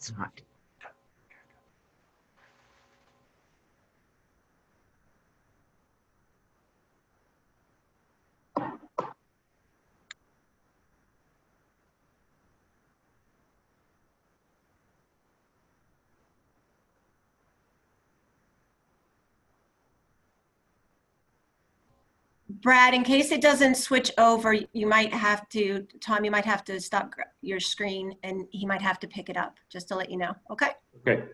It's not. Brad, in case it doesn't switch over, you might have to, Tom, you might have to stop your screen and he might have to pick it up, just to let you know, okay? Okay.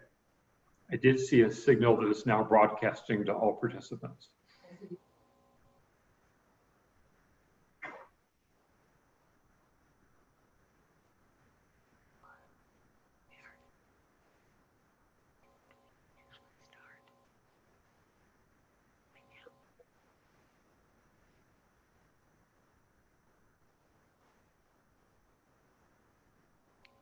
I did see a signal that it's now broadcasting to all participants.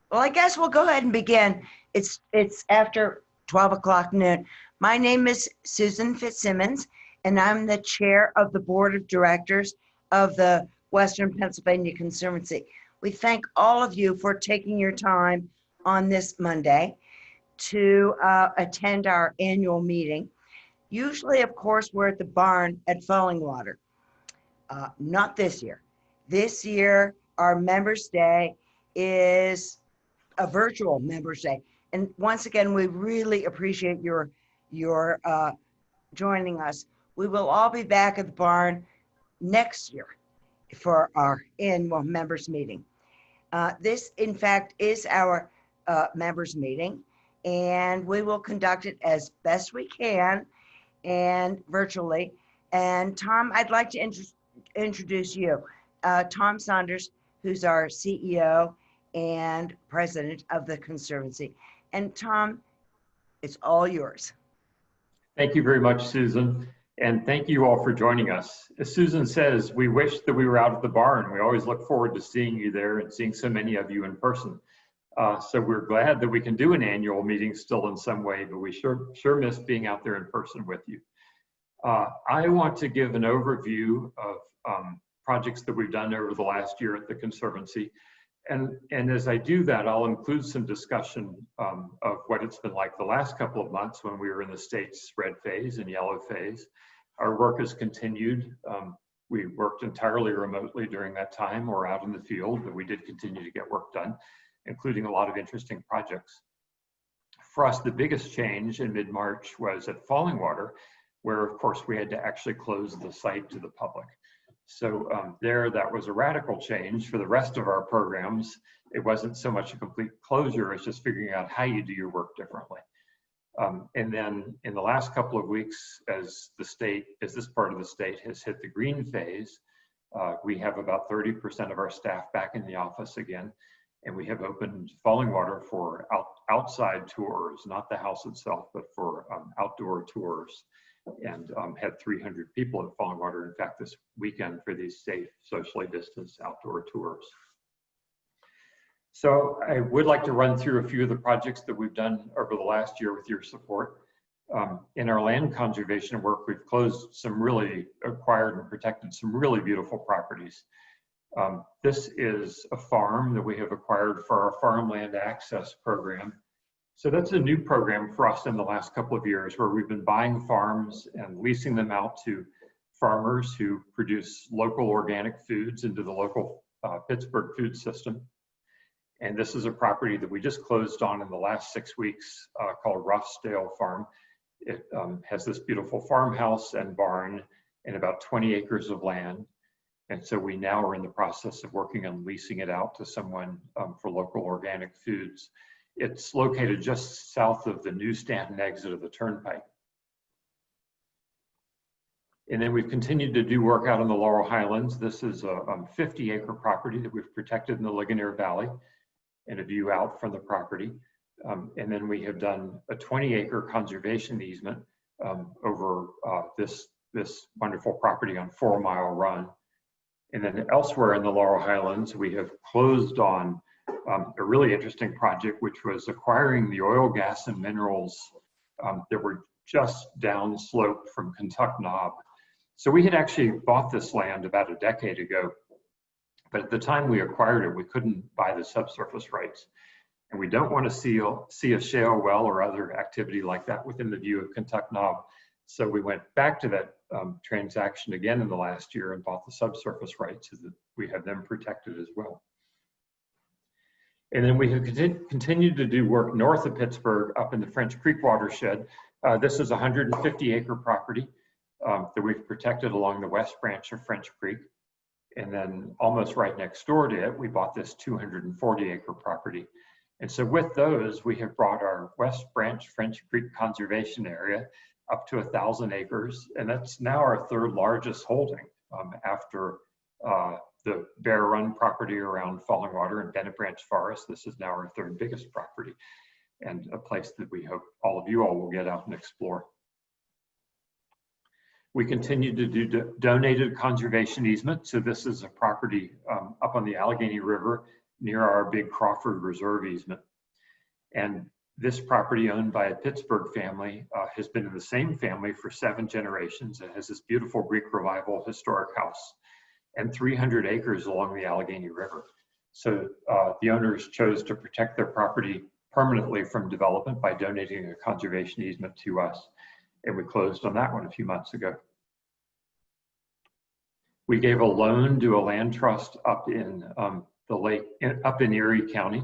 Well, I guess we'll go ahead and begin. It's after 12 o'clock noon. My name is Susan Fitzsimmons, and I'm the chair of the board of directors of the Western Pennsylvania Conservancy. We thank all of you for taking your time on this Monday to attend our annual meeting. Usually, of course, we're at the barn at Fallingwater. Not this year. This year, our Members' Day is a virtual Members' Day. And once again, we really appreciate your joining us. We will all be back at the barn next year for our annual members meeting. This, in fact, is our members meeting, and we will conduct it as best we can and virtually. And Tom, I'd like to introduce you. Tom Saunders, who's our CEO and president of the Conservancy. And Tom, it's all yours. Thank you very much, Susan. And thank you all for joining us. As Susan says, we wish that we were out at the barn. We always look forward to seeing you there and seeing so many of you in person. So we're glad that we can do an annual meeting still in some way, but we sure miss being out there in person with you. I want to give an overview of projects that we've done over the last year at the Conservancy. And as I do that, I'll include some discussion of what it's been like the last couple of months when we were in the state's red phase and yellow phase. Our work has continued. We worked entirely remotely during that time or out in the field, but we did continue to get work done, including a lot of interesting projects. For us, the biggest change in mid-March was at Fallingwater, where of course we had to actually close the site to the public. So that was a radical change. For the rest of our programs, it wasn't so much a complete closure, it's just figuring out how you do your work differently. And then in the last couple of weeks, as this part of the state has hit the green phase, we have about 30% of our staff back in the office again. And we have opened Fallingwater for outside tours, not the house itself, but for outdoor tours. And had 300 people at Fallingwater, in fact, this weekend for these safe, socially distanced outdoor tours. So I would like to run through a few of the projects that we've done over the last year with your support. In our land conservation work, we've acquired and protected some really beautiful properties. This is a farm that we have acquired for our Farmland Access program. So that's a new program for us in the last couple of years where we've been buying farms and leasing them out to farmers who produce local organic foods into the local Pittsburgh food system. And this is a property that we just closed on in the last 6 weeks called Roughdale Farm. It has this beautiful farmhouse and barn and about 20 acres of land. And so we now are in the process of working on leasing it out to someone for local organic foods. It's located just south of the newsstand exit of the turnpike. And then we've continued to do work out in the Laurel Highlands. This is a 50-acre property that we've protected in the Ligonier Valley and a view out from the property. And then we have done a 20-acre conservation easement over this wonderful property on 4 Mile Run. And then elsewhere in the Laurel Highlands, we have closed on a really interesting project, which was acquiring the oil, gas, and minerals that were just downslope from Kentuck Knob. So we had actually bought this land about a decade ago, but at the time we acquired it, we couldn't buy the subsurface rights. And we don't want to see a shale well or other activity like that within the view of Kentuck Knob. So we went back to that transaction again in the last year and bought the subsurface rights so that we have them protected as well. And then we have continued to do work north of Pittsburgh up in the French Creek watershed. This is a 150-acre property that we've protected along the west branch of French Creek. And then almost right next door to it, we bought this 240-acre property. And so with those, we have brought our west branch French Creek conservation area up to 1,000 acres. And that's now our third largest holding after the Bear Run property around Fallingwater and Bennett Branch Forest. This is now our third biggest property and a place that we hope all of you all will get out and explore. We continue to do donated conservation easement. So this is a property up on the Allegheny River near our big Crawford Reserve easement. And this property, owned by a Pittsburgh family, has been in the same family for 7 generations. It has this beautiful Greek Revival historic house and 300 acres along the Allegheny River. So the owners chose to protect their property permanently from development by donating a conservation easement to us. And we closed on that one a few months ago. We gave a loan to a land trust up in the lake, up in Erie County.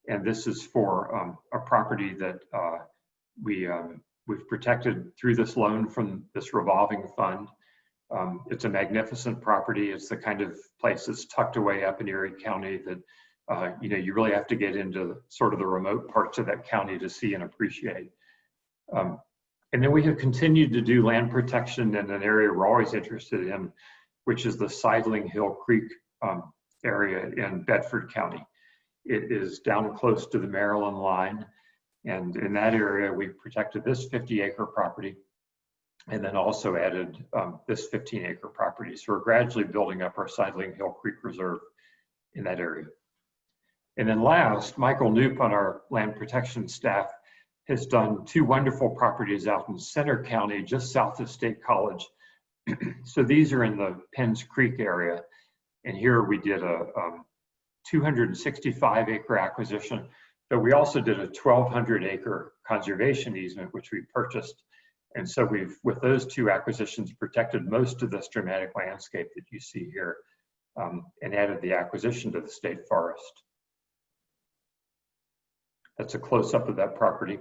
And this is for a property that we've protected through this loan from this revolving fund. It's a magnificent property. It's the kind of place that's tucked away up in Erie County that you really have to get into sort of the remote parts of that county to see and appreciate. And then we have continued to do land protection in an area we're always interested in, which is the Sidling Hill Creek area in Bedford County. It is down close to the Maryland line. And in that area, we protected this 50-acre property and then also added this 15-acre property. So we're gradually building up our Sidling Hill Creek Reserve in that area. And then last, Michael Knoop on our land protection staff has done 2 wonderful properties out in Center County, just south of State College. So these are in the Penns Creek area. And here we did a 265-acre acquisition, but we also did a 1,200-acre conservation easement, which we purchased. And so we've, with those 2 acquisitions, protected most of this dramatic landscape that you see here and added the acquisition to the state forest. That's a close-up of that property.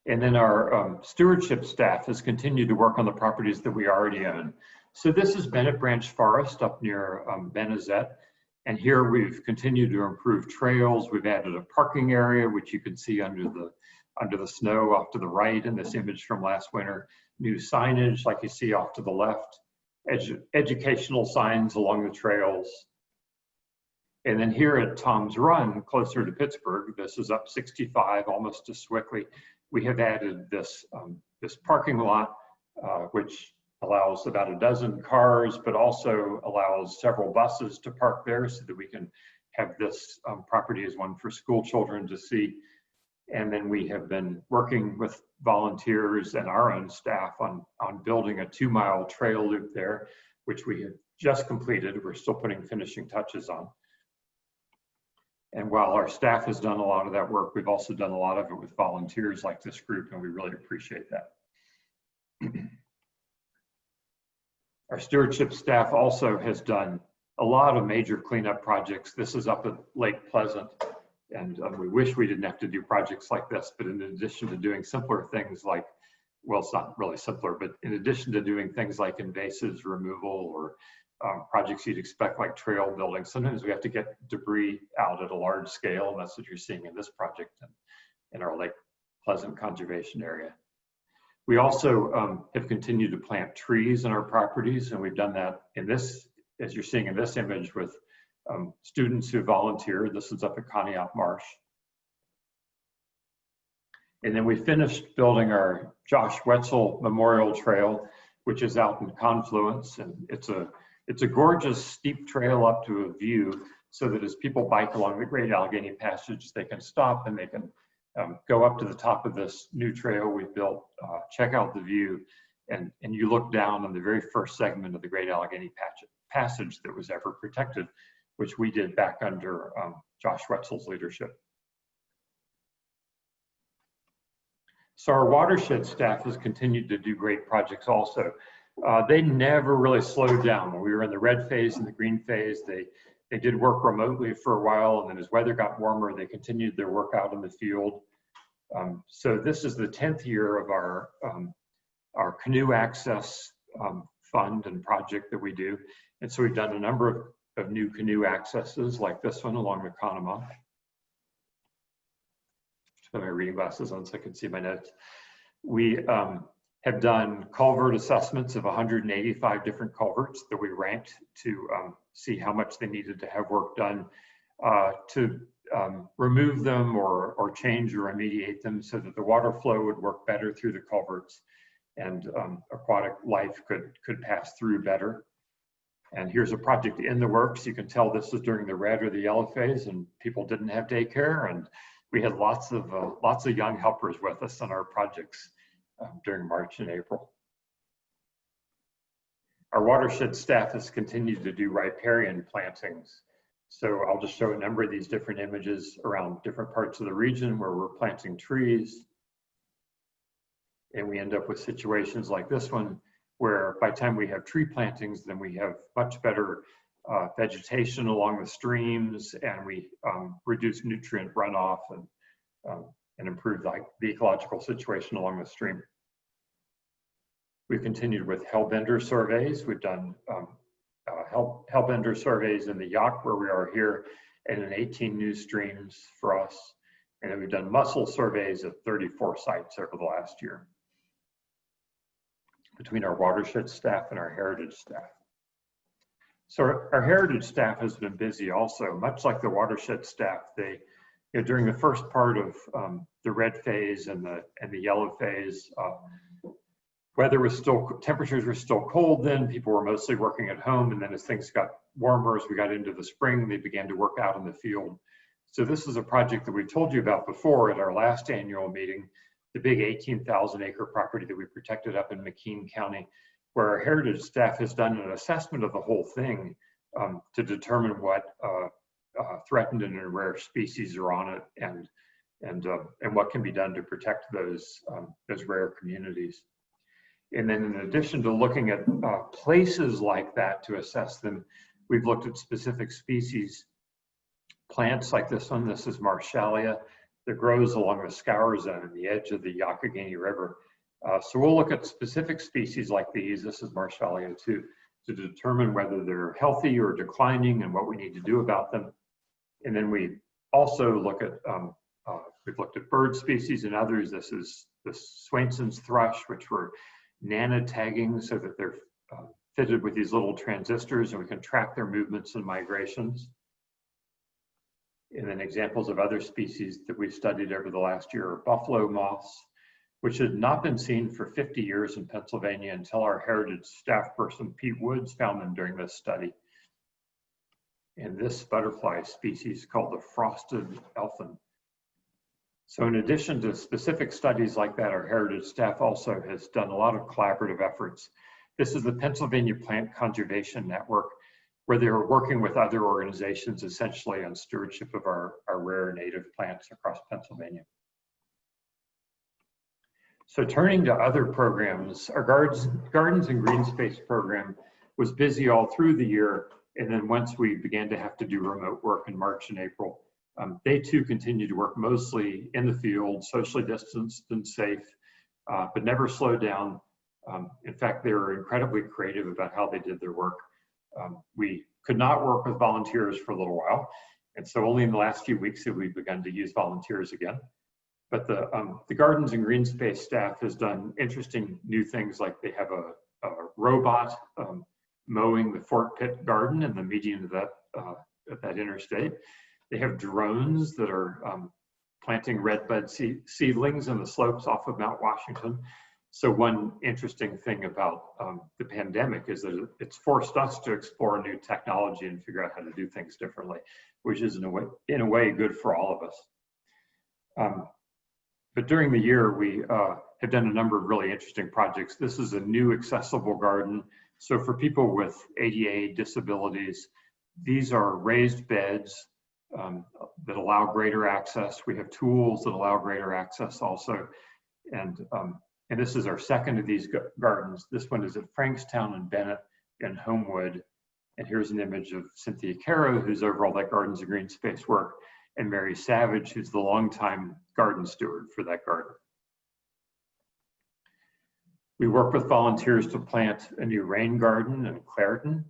And then our stewardship staff has continued to work on the properties that we already own. So this is Bennett Branch Forest up near Benezet. And here we've continued to improve trails. We've added a parking area, which you can see under the snow off to the right in this image from last winter. New signage like you see off to the left, educational signs along the trails. And then here at Tom's Run, closer to Pittsburgh, this is up 65, almost to Swickley. We have added this, this parking lot, which allows about a dozen cars, but also allows several buses to park there so that we can have this property as one for school children to see. And then we have been working with volunteers and our own staff on building a 2-mile trail loop there, which we have just completed. We're still putting finishing touches on. And while our staff has done a lot of that work, we've also done a lot of it with volunteers like this group, and we really appreciate that. Our stewardship staff also has done a lot of major cleanup projects. This is up at Lake Pleasant, and we wish we didn't have to do projects like this, but in addition to doing simpler things like, well, it's not really simpler, but in addition to doing things like invasives removal or projects you'd expect like trail building, sometimes we have to get debris out at a large scale, and that's what you're seeing in this project in our Lake Pleasant conservation area. We also have continued to plant trees in our properties, and we've done that in this, as you're seeing in this image, with students who volunteer. This is up at Conneaut Marsh. And then we finished building our Josh Wetzel Memorial Trail, which is out in Confluence, and it's a gorgeous steep trail up to a view so that as people bike along the Great Allegheny Passage, they can stop and they can go up to the top of this new trail we built, check out the view, and you look down on the very first segment of the Great Allegheny Passage that was ever protected, which we did back under Josh Wetzel's leadership. So our watershed staff has continued to do great projects also. They never really slowed down. When we were in the red phase and the green phase, they did work remotely for a while, and then as weather got warmer, they continued their work out in the field. So this is the 10th year of our canoe access fund and project that we do. And so we've done a number of new canoe accesses like this one along the Conemaugh. Put my reading glasses on so I can see my notes. We have done culvert assessments of 185 different culverts that we ranked to see how much they needed to have work done to remove them or change or remediate them so that the water flow would work better through the culverts and aquatic life could pass through better. And here's a project in the works. You can tell this is during the red or the yellow phase, and people didn't have daycare, and we had lots of young helpers with us on our projects during March and April. Our watershed staff has continued to do riparian plantings. So I'll just show a number of these different images around different parts of the region where we're planting trees. And we end up with situations like this one, where by the time we have tree plantings, then we have much better vegetation along the streams, and we reduce nutrient runoff and improve the ecological situation along the stream. We've continued with hellbender surveys. We've done hellbender surveys in the Yacht where we are here, and in 18 new streams for us. And then we've done mussel surveys at 34 sites over the last year between our watershed staff and our heritage staff. So our heritage staff has been busy also, much like the watershed staff. They, during the first part of the red phase and the yellow phase, temperatures were still cold then, people were mostly working at home, and then as things got warmer, as we got into the spring, they began to work out in the field. So this is a project that we told you about before at our last annual meeting, the big 18,000 acre property that we protected up in McKean County, where our heritage staff has done an assessment of the whole thing to determine what threatened and rare species are on it and what can be done to protect those rare communities. And then in addition to looking at places like that to assess them, we've looked at specific species, plants like this one. This is Marshallia that grows along the scour zone at the edge of the Youghiogheny River. So we'll look at specific species like these. This is Marshallia too, to determine whether they're healthy or declining and what we need to do about them. And then we also look at, we've looked at bird species and others. This is the Swainson's thrush, which we're nanotagging so that they're fitted with these little transistors and we can track their movements and migrations. And then examples of other species that we've studied over the last year are buffalo moths, which had not been seen for 50 years in Pennsylvania until our heritage staff person, Pete Woods, found them during this study. And this butterfly species called the frosted elfin. So in addition to specific studies like that, our heritage staff also has done a lot of collaborative efforts. This is the Pennsylvania Plant Conservation Network, where they are working with other organizations essentially on stewardship of our rare native plants across Pennsylvania. So turning to other programs, our Gardens and Green Space program was busy all through the year. And then once we began to have to do remote work in March and April, they too continued to work mostly in the field, socially distanced and safe, but never slowed down. In fact, they were incredibly creative about how they did their work. We could not work with volunteers for a little while. And so only in the last few weeks have we begun to use volunteers again. But the Gardens and Green Space staff has done interesting new things, like they have a robot mowing the Fort Pitt garden in the median of that interstate. They have drones that are planting redbud seedlings in the slopes off of Mount Washington. So one interesting thing about the pandemic is that it's forced us to explore new technology and figure out how to do things differently, which is in a way good for all of us. But during the year, we have done a number of really interesting projects. This is a new accessible garden. So for people with ADA disabilities, these are raised beds that allow greater access. We have tools that allow greater access also. And this is our second of these gardens. This one is at Frankstown and Bennett in Homewood. And here's an image of Cynthia Caro, who's over all that Gardens of Green Space work, and Mary Savage, who's the longtime garden steward for that garden. We work with volunteers to plant a new rain garden in Clairton.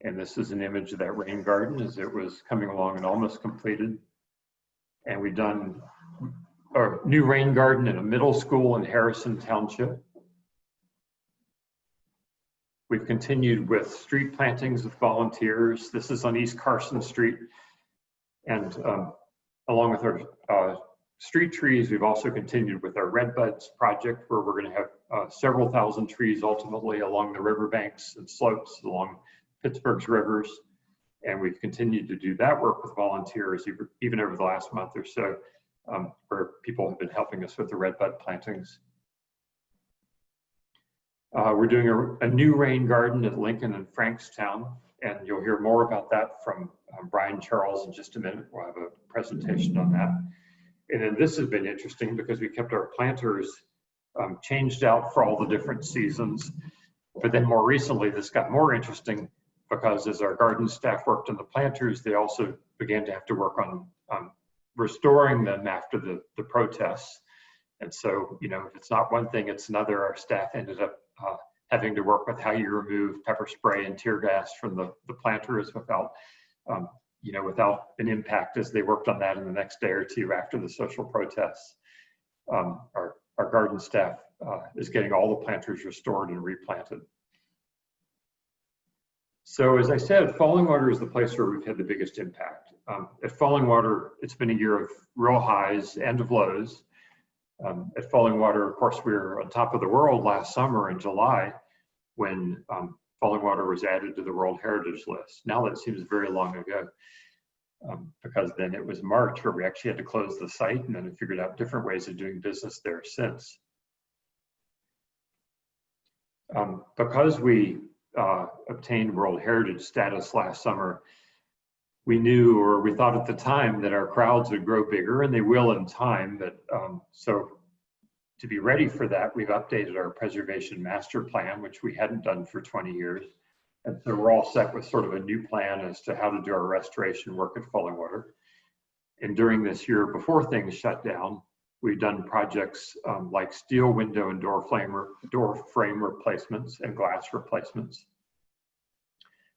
And this is an image of that rain garden as it was coming along and almost completed. And we've done a new rain garden in a middle school in Harrison Township. We've continued with street plantings with volunteers. This is on East Carson Street. And along with our street trees, we've also continued with our Red Buds project, where we're going to have several thousand trees ultimately along the riverbanks and slopes along Pittsburgh's rivers. And we've continued to do that work with volunteers even over the last month or so, where people have been helping us with the Red Bud plantings. We're doing a new rain garden at Lincoln and Frankstown, and you'll hear more about that from Brian Charles in just a minute. We'll have a presentation on that. And then this has been interesting because we kept our planters changed out for all the different seasons. But then more recently, this got more interesting because as our garden staff worked on the planters, they also began to have to work on restoring them after the protests. And so, you know, if it's not one thing, it's another. Our staff ended up having to work with how you remove pepper spray and tear gas from the planters without, you know, without an impact as they worked on that in the next day or two after the social protests. Our garden staff is getting all the planters restored and replanted. So as I said, Fallingwater is the place where we've had the biggest impact. At Fallingwater, it's been a year of real highs and of lows. At Fallingwater, of course, we were on top of the world last summer in July when Fallingwater was added to the World Heritage List. Now that seems very long ago, because then it was March where we actually had to close the site, and then we figured out different ways of doing business there since. Because we obtained World Heritage status last summer, we knew, or we thought at the time, that our crowds would grow bigger, and they will in time. But so to be ready for that, we've updated our preservation master plan, which we hadn't done for 20 years. And so we're all set with sort of a new plan as to how to do our restoration work at Fallingwater. And during this year, before things shut down, we've done projects like steel window and door frame replacements and glass replacements.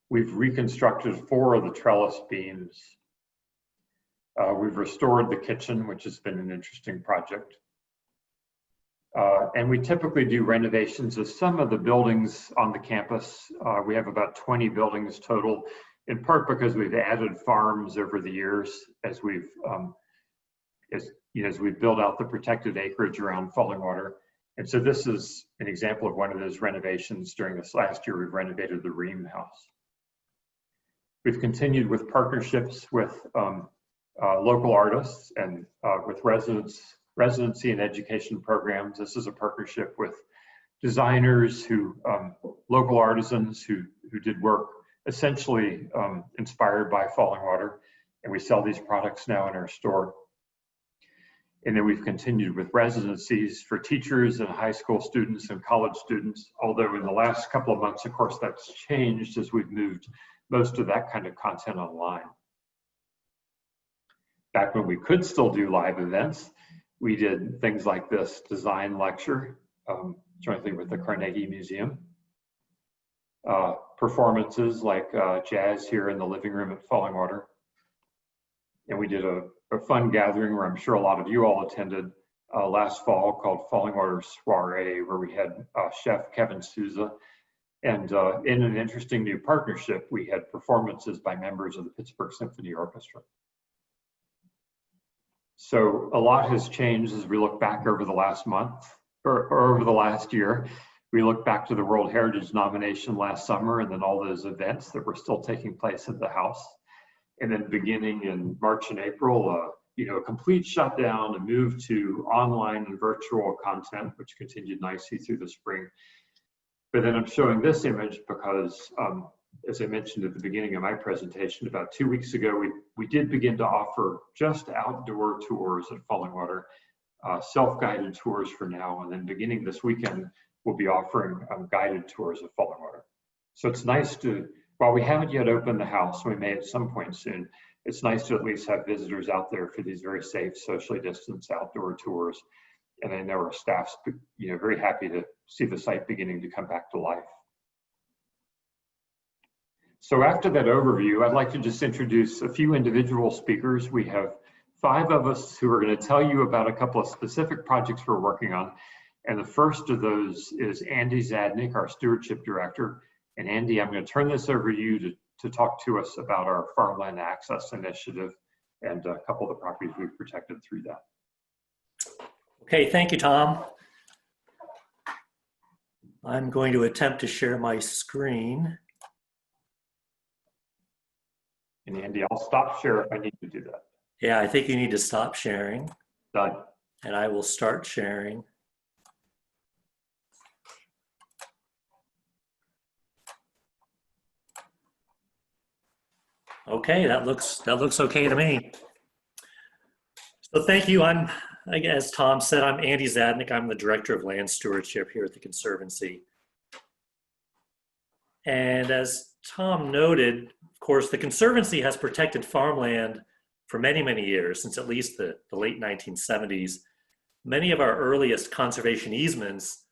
We've reconstructed 4 of the trellis beams. We've restored the kitchen, which has been an interesting project. And we typically do renovations of some of the buildings on the campus. We have about 20 buildings total, in part because we've added farms over the years as we've built out the protected acreage around Fallingwater. And so this is an example of one of those renovations. During this last year, we've renovated the Ream House. We've continued with partnerships with local artists and with residency and education programs. This is a partnership with designers local artisans who did work essentially inspired by Fallingwater, and we sell these products now in our store. And then we've continued with residencies for teachers and high school students and college students, although in the last couple of months, of course, that's changed as we've moved most of that kind of content online. Back when we could still do live events, we did things like this design lecture, jointly with the Carnegie Museum. Performances like jazz here in the living room at Fallingwater. And we did a fun gathering where I'm sure a lot of you all attended last fall called Fallingwater Soiree, where we had Chef Kevin Souza. And in an interesting new partnership, we had performances by members of the Pittsburgh Symphony Orchestra. So a lot has changed as we look back over the last month, or over the last year. We look back to the World Heritage nomination last summer, and then all those events that were still taking place at the house. And then beginning in March and April, a complete shutdown, a move to online and virtual content, which continued nicely through the spring. But then I'm showing this image because as I mentioned at the beginning of my presentation, about 2 weeks ago, we did begin to offer just outdoor tours at Fallingwater, self-guided tours for now, and then beginning this weekend, we'll be offering guided tours of Fallingwater. So it's nice to, while we haven't yet opened the house, we may at some point soon, it's nice to at least have visitors out there for these very safe, socially distanced outdoor tours. And I know our staff's, very happy to see the site beginning to come back to life. So after that overview, I'd like to just introduce a few individual speakers. We have 5 of us who are going to tell you about a couple of specific projects we're working on. And the first of those is Andy Zadnik, our Stewardship Director. And Andy, I'm going to turn this over to you to talk to us about our Farmland Access Initiative and a couple of the properties we've protected through that. Okay, thank you, Tom. I'm going to attempt to share my screen. And Andy, I'll stop share if I need to do that. Yeah, I think you need to stop sharing. Done. And I will start sharing. Okay, that looks okay to me. So thank you. As Tom said, I'm Andy Zadnik. I'm the Director of Land Stewardship here at the Conservancy. And as Tom noted, of course, the Conservancy has protected farmland for many, many years, since at least the late 1970s. Many of our earliest conservation easements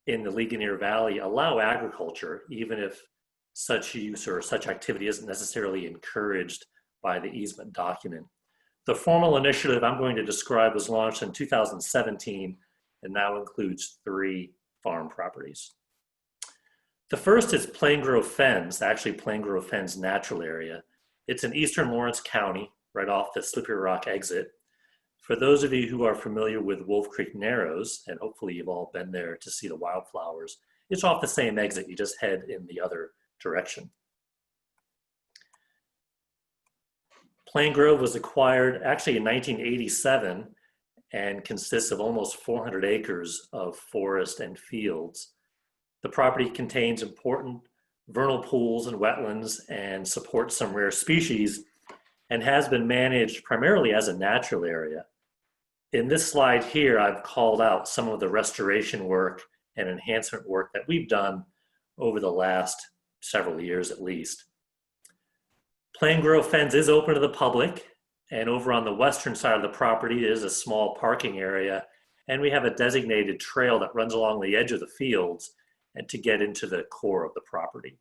in the Ligonier Valley allow agriculture, even if such use or such activity isn't necessarily encouraged by the easement document. The formal initiative I'm going to describe was launched in 2017 and now includes 3 farm properties. The first is Plain Grove Fens, actually Plain Grove Fens Natural Area. It's in eastern Lawrence County, right off the Slippery Rock exit. For those of you who are familiar with Wolf Creek Narrows, and hopefully you've all been there to see the wildflowers, it's off the same exit, you just head in the other direction. Plain Grove was acquired actually in 1987 and consists of almost 400 acres of forest and fields. The property contains important vernal pools and wetlands and supports some rare species and has been managed primarily as a natural area. In this slide here, I've called out some of the restoration work and enhancement work that we've done over the last several years at least. Plain Grove Fens is open to the public, and over on the western side of the property is a small parking area, and we have a designated trail that runs along the edge of the fields and to get into the core of the property.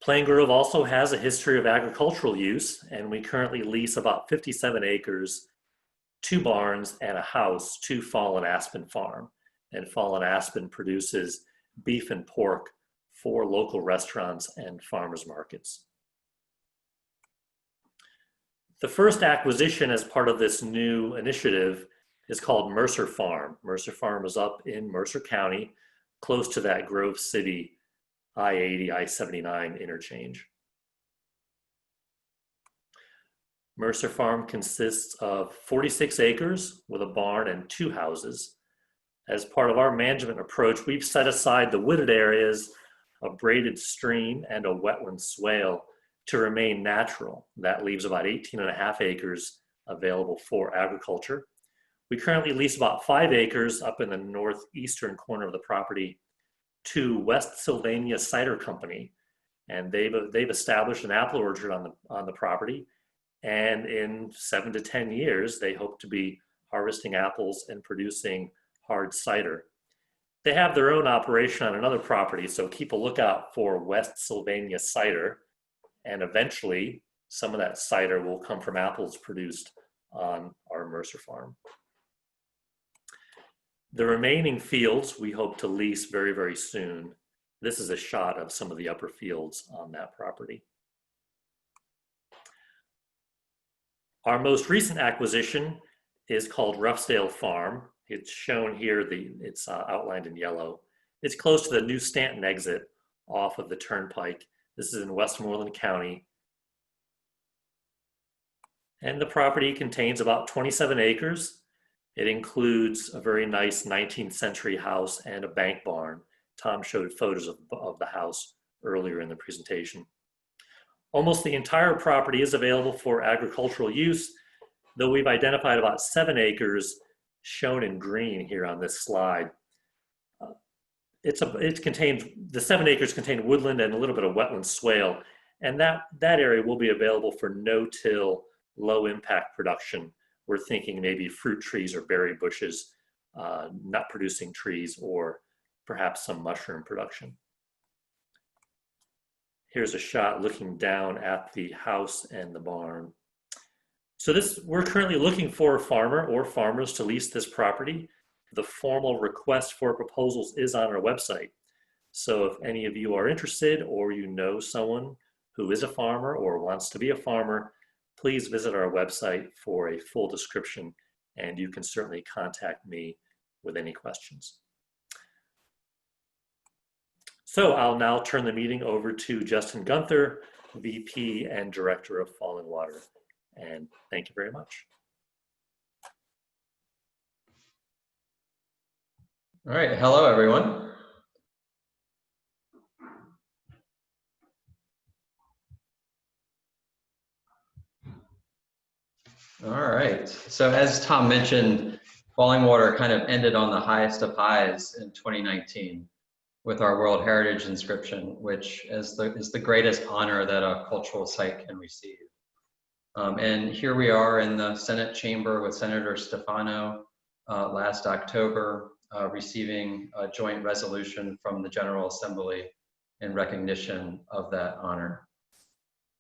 Plain Grove also has a history of agricultural use, and we currently lease about 57 acres, 2 barns, and a house to Fallen Aspen Farm. And Fallen Aspen produces beef and pork for local restaurants and farmers markets. The first acquisition as part of this new initiative is called Mercer Farm. Mercer Farm is up in Mercer County, close to that Grove City I-80, I-79 interchange. Mercer Farm consists of 46 acres with a barn and 2 houses. As part of our management approach, we've set aside the wooded areas, a braided stream, and a wetland swale to remain natural. That leaves about 18.5 acres available for agriculture. We currently lease about 5 acres up in the northeastern corner of the property to West Sylvania Cider Company, and they've established an apple orchard on the property, and in 7 to 10 years they hope to be harvesting apples and producing hard cider. They have their own operation on another property, so keep a lookout for West Sylvania Cider, and eventually some of that cider will come from apples produced on our Mercer Farm. The remaining fields we hope to lease very, very soon. This is a shot of some of the upper fields on that property. Our most recent acquisition is called Ruffsdale Farm. It's shown here, it's outlined in yellow. It's close to the New Stanton exit off of the Turnpike. This is in Westmoreland County. And the property contains about 27 acres. It includes a very nice 19th century house and a bank barn. Tom showed photos of the house earlier in the presentation. Almost the entire property is available for agricultural use, though we've identified about 7 acres shown in green here on this slide. The 7 acres contain woodland and a little bit of wetland swale, and that area will be available for no-till, low-impact production. We're thinking maybe fruit trees or berry bushes, nut-producing trees, or perhaps some mushroom production. Here's a shot looking down at the house and the barn. So we're currently looking for a farmer or farmers to lease this property. The formal request for proposals is on our website. So if any of you are interested, or you know someone who is a farmer or wants to be a farmer, please visit our website for a full description, and you can certainly contact me with any questions. So I'll now turn the meeting over to Justin Gunther, VP and Director of Fallingwater. And thank you very much. All right, hello everyone. All right, so as Tom mentioned, Fallingwater kind of ended on the highest of highs in 2019 with our World Heritage inscription, which is the greatest honor that a cultural site can receive. And here we are in the Senate chamber with Senator Stefano last October, receiving a joint resolution from the General Assembly in recognition of that honor.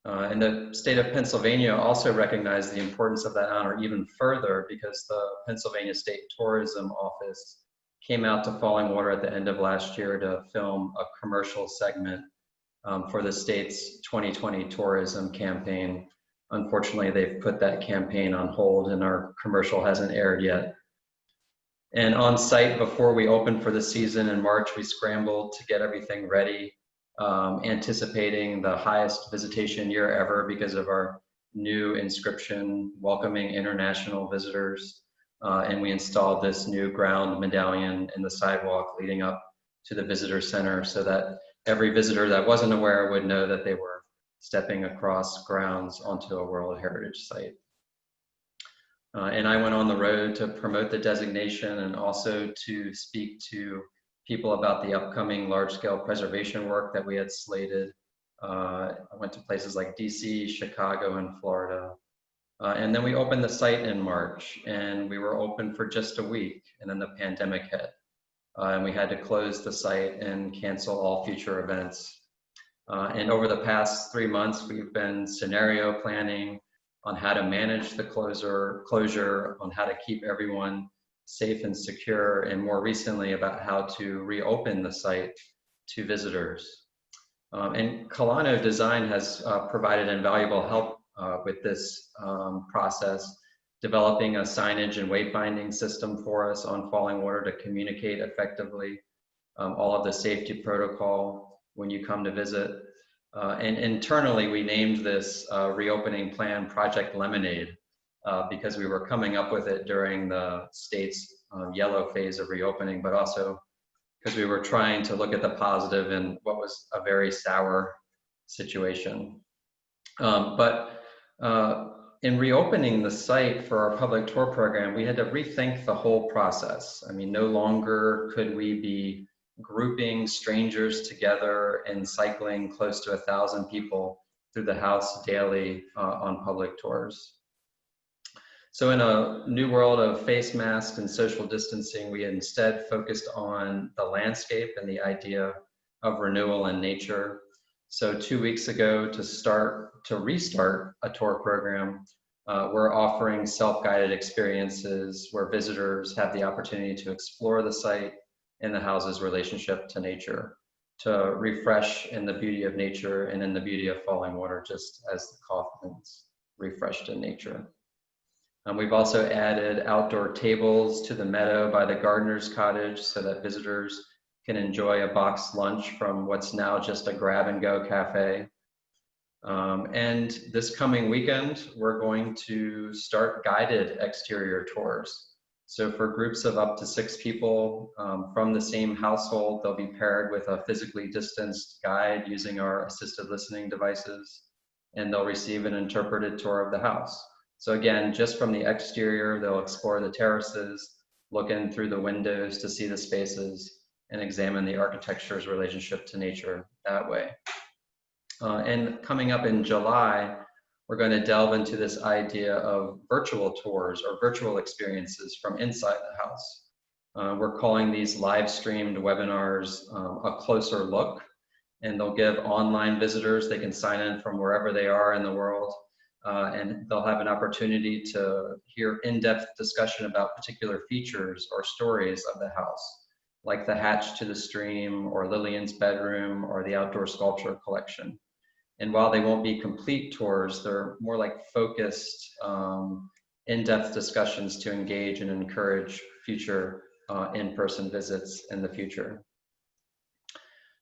And the state of Pennsylvania also recognized the importance of that honor even further, because the Pennsylvania State Tourism Office came out to Fallingwater at the end of last year to film a commercial segment for the state's 2020 tourism campaign. Unfortunately, they've put that campaign on hold and our commercial hasn't aired yet. And on site, before we opened for the season in March, we scrambled to get everything ready, anticipating the highest visitation year ever because of our new inscription welcoming international visitors. And we installed this new ground medallion in the sidewalk leading up to the visitor center so that every visitor that wasn't aware would know that they were stepping across grounds onto a World Heritage site. And I went on the road to promote the designation and also to speak to people about the upcoming large-scale preservation work that we had slated. I went to places like DC, Chicago, and Florida. And then we opened the site in March, and we were open for just a week, and then the pandemic hit. And we had to close the site and cancel all future events. And over the past 3 months, we've been scenario planning on how to manage the closure, on how to keep everyone safe and secure, and more recently about how to reopen the site to visitors. And Colano Design has provided invaluable help with this process, developing a signage and wayfinding system for us on Fallingwater to communicate effectively all of the safety protocol when you come to visit. And internally, we named this reopening plan Project Lemonade because we were coming up with it during the state's yellow phase of reopening, but also because we were trying to look at the positive in what was a very sour situation. In reopening the site for our public tour program, we had to rethink the whole process. I mean, no longer could we be grouping strangers together and cycling close to 1,000 people through the house daily on public tours. So in a new world of face masks and social distancing, we instead focused on the landscape and the idea of renewal in nature. So 2 weeks ago, to restart a tour program, we're offering self-guided experiences where visitors have the opportunity to explore the site and the house's relationship to nature, to refresh in the beauty of nature and in the beauty of Fallingwater, just as the Kaufmans refreshed in nature. We've also added outdoor tables to the meadow by the gardener's cottage so that visitors can enjoy a boxed lunch from what's now just a grab-and-go cafe. And this coming weekend, we're going to start guided exterior tours. So for groups of up to 6 people from the same household, they'll be paired with a physically distanced guide using our assisted listening devices, and they'll receive an interpreted tour of the house. So again, just from the exterior, they'll explore the terraces, look in through the windows to see the spaces, and examine the architecture's relationship to nature that way. And coming up in July, we're going to delve into this idea of virtual tours or virtual experiences from inside the house. We're calling these live streamed webinars a closer look, and they'll give online visitors, they can sign in from wherever they are in the world, and they'll have an opportunity to hear in-depth discussion about particular features or stories of the house, like the hatch to the stream or Lillian's bedroom or the outdoor sculpture collection. And while they won't be complete tours, they're more like focused, in-depth discussions to engage and encourage future in-person visits in the future.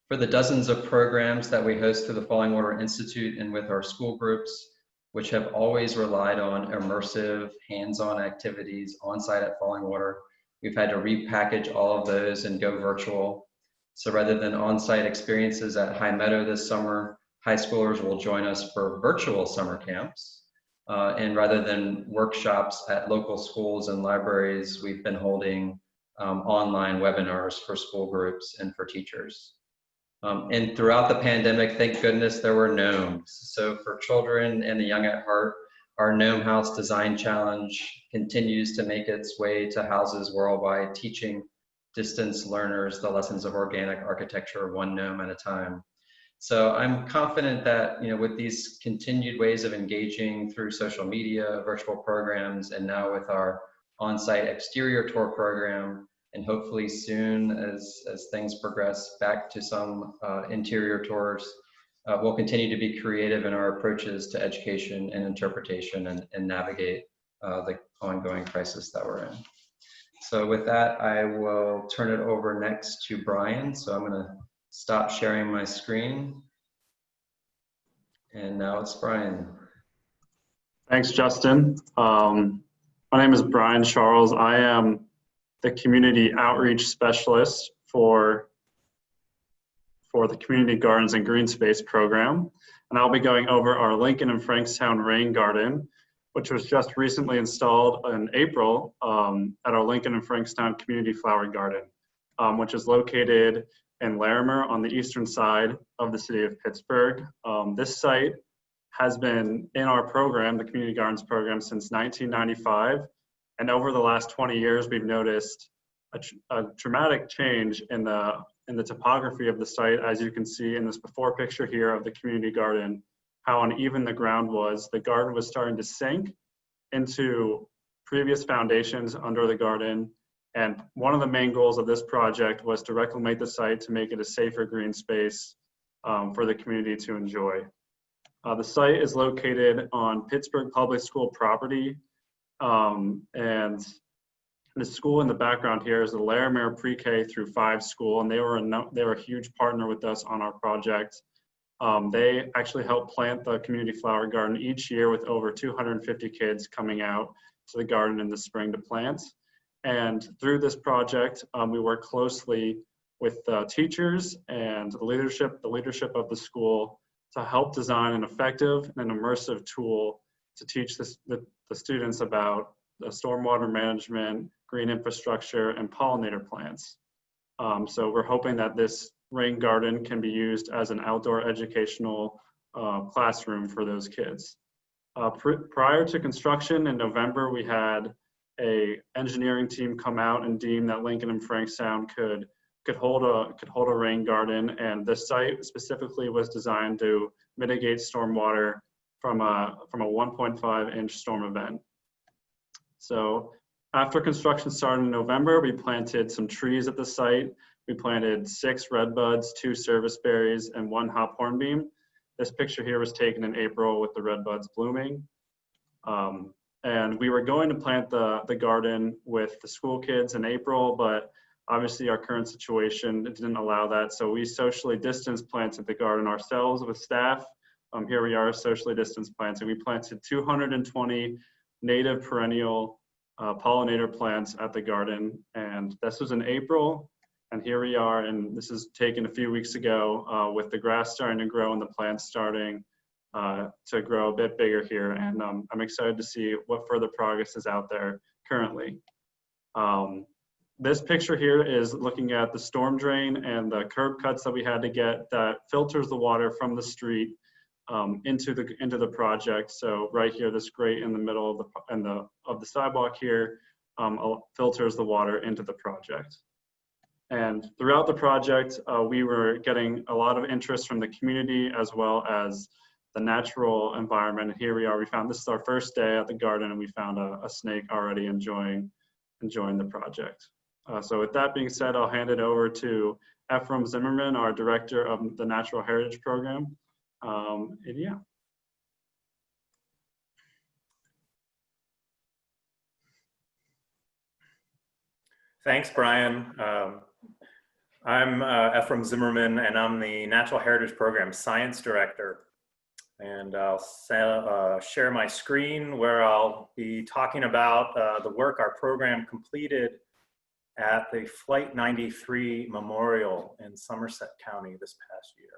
For the dozens of programs that we host through the Fallingwater Institute and with our school groups, which have always relied on immersive, hands-on activities on-site at Fallingwater, we've had to repackage all of those and go virtual. So rather than on-site experiences at High Meadow this summer, high schoolers will join us for virtual summer camps. And rather than workshops at local schools and libraries, we've been holding online webinars for school groups and for teachers. And throughout the pandemic, thank goodness there were gnomes. So for children and the young at heart, our Gnome House Design Challenge continues to make its way to houses worldwide, teaching distance learners the lessons of organic architecture, one gnome at a time. So I'm confident that, with these continued ways of engaging through social media, virtual programs, and now with our on-site exterior tour program, and hopefully soon as things progress back to some interior tours, we'll continue to be creative in our approaches to education and interpretation and navigate the ongoing crisis that we're in. So with that, I will turn it over next to Brian. So I'm going to stop sharing my screen. And now it's Brian. Thanks, Justin. My name is Brian Charles. I am the Community Outreach Specialist for the Community Gardens and Green Space Program. And I'll be going over our Lincoln and Frankstown Rain Garden, which was just recently installed in April at our Lincoln and Frankstown Community Flower Garden, which is located in Larimer on the eastern side of the city of Pittsburgh. This site has been in our program, the Community Gardens program, since 1995. And over the last 20 years, we've noticed a dramatic change in the topography of the site. As you can see in this before picture here of the community garden, how uneven the ground was. The garden was starting to sink into previous foundations under the garden. And one of the main goals of this project was to reclaim the site to make it a safer green space for the community to enjoy. The site is located on Pittsburgh Public School property. And the school in the background here is the Larimer Pre-K through 5 school, and they were a huge partner with us on our project. They actually help plant the community flower garden each year with over 250 kids coming out to the garden in the spring to plant. And through this project, we work closely with teachers and the leadership of the school to help design an effective and an immersive tool to teach the students about the stormwater management, green infrastructure, and pollinator plants. So we're hoping that this rain garden can be used as an outdoor educational classroom for those kids. Prior to construction in November, we had an engineering team come out and deem that Lincoln and Frankstown could hold a rain garden, and the site specifically was designed to mitigate stormwater from a 1.5-inch storm event. So after construction started in November, we planted some trees at the site. We planted 6 redbuds, 2 service berries, and 1 hop hornbeam. This picture here was taken in April with the redbuds blooming. And we were going to plant the garden with the school kids in April, but obviously our current situation didn't allow that. So we socially distanced planted the garden ourselves with staff. Here we are socially distanced planting. We planted 220 native perennial pollinator plants at the garden. And this was in April. And here we are, and this is taken a few weeks ago with the grass starting to grow and the plants starting to grow a bit bigger here. And I'm excited to see what further progress is out there currently. This picture here is looking at the storm drain and the curb cuts that we had to get that filters the water from the street into the project. So right here, this grate in the middle of the sidewalk here filters the water into the project. And throughout the project, we were getting a lot of interest from the community as well as the natural environment. And here we are. This is our first day at the garden, and we found a snake already enjoying the project. So with that being said, I'll hand it over to Ephraim Zimmerman, our director of the Natural Heritage Program. And yeah. Thanks, Brian. I'm Ephraim Zimmerman, and I'm the Natural Heritage Program Science Director. And I'll share my screen where I'll be talking about the work our program completed at the Flight 93 Memorial in Somerset County this past year.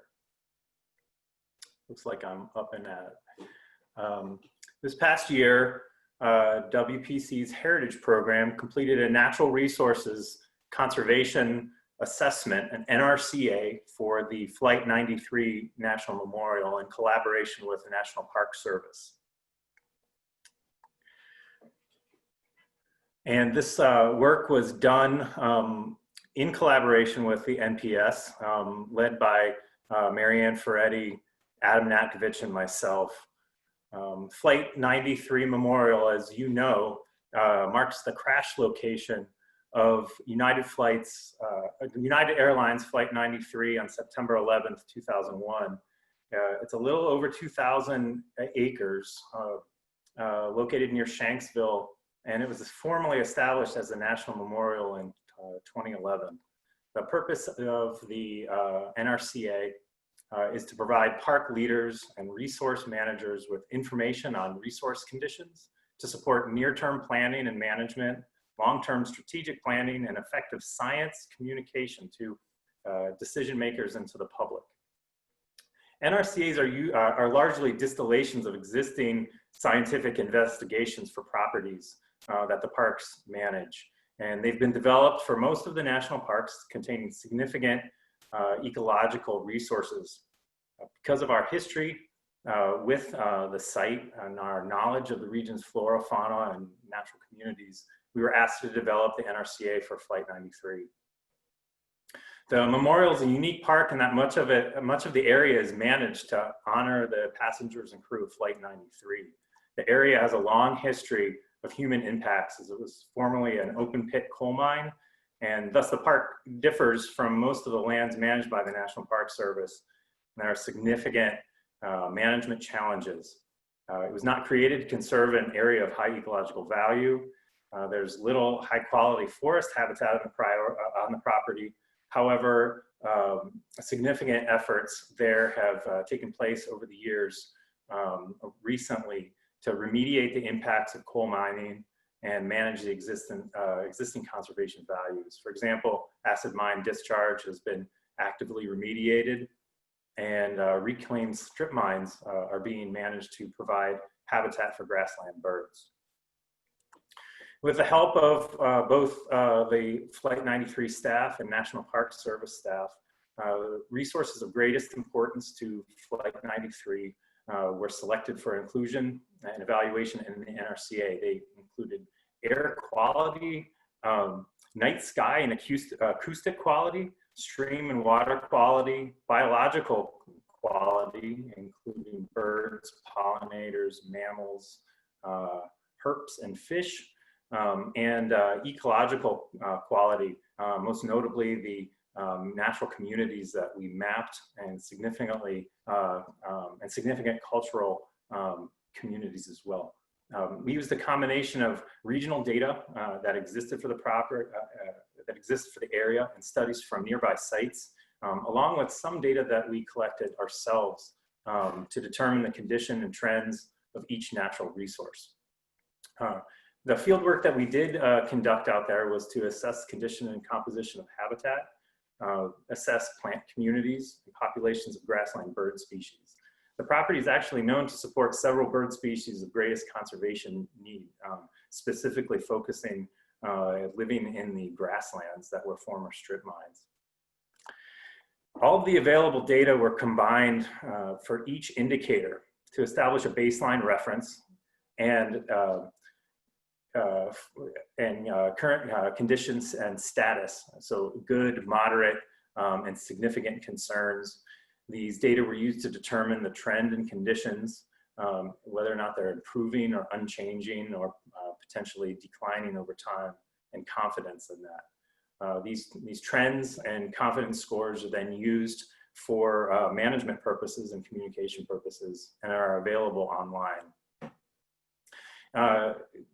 Looks like I'm up and at it. This past year, WPC's Heritage Program completed a natural resources conservation assessment, an NRCA, for the Flight 93 National Memorial in collaboration with the National Park Service. And this work was done in collaboration with the NPS, led by Marianne Ferretti, Adam Natkovich, and myself. Flight 93 Memorial, as you know, marks the crash location of United Airlines Flight 93 on September 11th, 2001. It's a little over 2,000 acres located near Shanksville, and it was formally established as a national memorial in 2011. The purpose of the NRCA is to provide park leaders and resource managers with information on resource conditions to support near-term planning and management, long-term strategic planning, and effective science communication to decision makers and to the public. NRCAs are largely distillations of existing scientific investigations for properties that the parks manage. And they've been developed for most of the national parks containing significant ecological resources. Because of our history with the site and our knowledge of the region's flora, fauna, and natural communities, we were asked to develop the NRCA for Flight 93. The memorial is a unique park in that much of the area is managed to honor the passengers and crew of Flight 93. The area has a long history of human impacts, as it was formerly an open pit coal mine, and thus the park differs from most of the lands managed by the National Park Service. And there are significant management challenges. It was not created to conserve an area of high ecological value. There's little high quality forest habitat on the property. However, significant efforts there have taken place over the years recently to remediate the impacts of coal mining and manage the existing conservation values. For example, acid mine discharge has been actively remediated, and reclaimed strip mines are being managed to provide habitat for grassland birds. With the help of both the Flight 93 staff and National Park Service staff, resources of greatest importance to Flight 93 were selected for inclusion and evaluation in the NRCA. They included air quality, night sky and acoustic quality, stream and water quality, biological quality, including birds, pollinators, mammals, herps, and fish, and ecological quality, most notably the natural communities that we mapped, and significant cultural communities as well. We used a combination of regional data that existed for the area and studies from nearby sites, along with some data that we collected ourselves to determine the condition and trends of each natural resource. The field work that we did conduct out there was to assess condition and composition of habitat, assess plant communities and populations of grassland bird species. The property is actually known to support several bird species of greatest conservation need, specifically focusing living in the grasslands that were former strip mines. All of the available data were combined for each indicator to establish a baseline reference and current conditions and status. So good, moderate, and significant concerns. These data were used to determine the trend and conditions, whether or not they're improving or unchanging or potentially declining over time, and confidence in that. These trends and confidence scores are then used for management purposes and communication purposes and are available online.